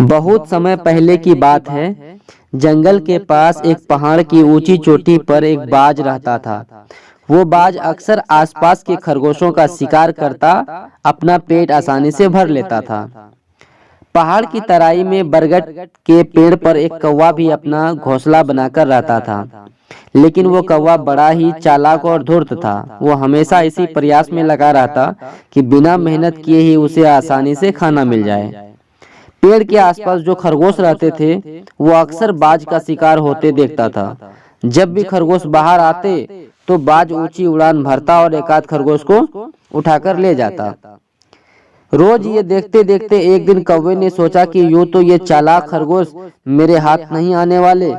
बहुत समय पहले की बात है। जंगल के पास एक पहाड़ की ऊंची चोटी पर एक बाज रहता था। वो बाज अक्सर आसपास के खरगोशों का शिकार करता, अपना पेट आसानी से भर लेता था। पहाड़ की तराई में बरगद के पेड़ पर एक कौवा भी अपना घोंसला बनाकर रहता था। लेकिन वो कौवा बड़ा ही चालाक और धूर्त था। वो हमेशा इसी प्रयास में लगा रहता कि बिना मेहनत किए ही उसे आसानी से खाना मिल जाए। पेड़ के आसपास जो खरगोश रहते थे, वो अक्सर बाज का शिकार होते देखता था। जब भी खरगोश बाहर आते तो बाज ऊंची उड़ान भरता और एकाध खरगोश को उठाकर ले जाता। रोज ये देखते देखते एक दिन कौवे ने सोचा कि यूं तो ये चालाक खरगोश मेरे हाथ नहीं आने वाले,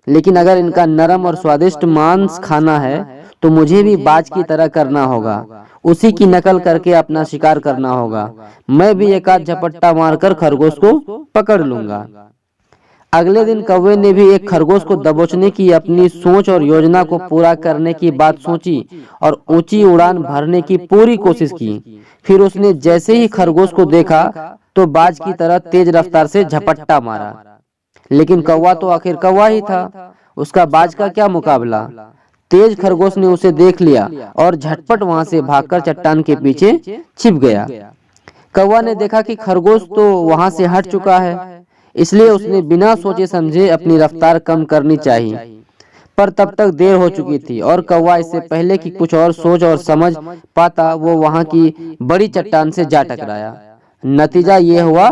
लेकिन अगर इनका नरम और स्वादिष्ट मांस खाना है तो मुझे भी बाज की तरह करना होगा। उसी की नकल करके अपना शिकार करना होगा। मैं भी एक आध झपट्टा मारकर खरगोश को पकड़ लूंगा। अगले दिन कौवे ने भी एक खरगोश को दबोचने की अपनी सोच और योजना को पूरा करने की बात सोची और ऊंची उड़ान भरने की पूरी कोशिश की। फिर उसने जैसे ही खरगोश को देखा तो बाज की तरह तेज रफ्तार से झपट्टा मारा। लेकिन कौवा तो आखिर कौवा ही था, उसका बाज का क्या मुकाबला। तेज खरगोश ने उसे देख लिया और झटपट वहां से भागकर चट्टान के पीछे छिप गया। कौवा ने देखा कि खरगोश तो वहां से हट चुका है, इसलिए उसने बिना सोचे समझे अपनी रफ्तार कम करनी चाहिए। पर तब तक देर हो चुकी थी और कौवा इससे पहले कि कुछ और सोच और समझ पाता, वो वहां की बड़ी चट्टान से जा टकराया। नतीजा ये हुआ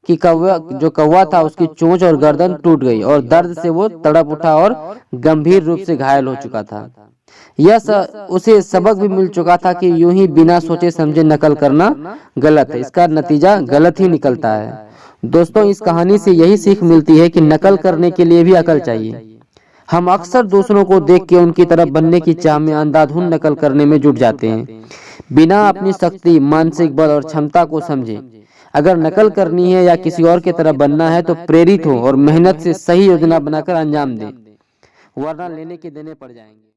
कि कौवा था, उसकी चोंच और गर्दन टूट गई और दर्द से वो तड़प उठा और गंभीर रूप से घायल हो चुका था। उसे सबक भी मिल चुका था कि यूं ही बिना सोचे समझे नकल करना गलत है, इसका नतीजा गलत ही निकलता है। दोस्तों, इस कहानी से यही सीख मिलती है कि नकल करने के लिए भी अकल चाहिए। हम अक्सर दूसरों को देख के उनकी तरफ बनने की चाह में अंधाधुंध नकल करने में जुट जाते हैं, बिना अपनी शक्ति, मानसिक बल और क्षमता को समझे। अगर नकल करनी है या किसी और की तरह बनना है तो प्रेरित हो और मेहनत से सही योजना बनाकर अंजाम दें, वरना लेने के देने पड़ जाएंगे।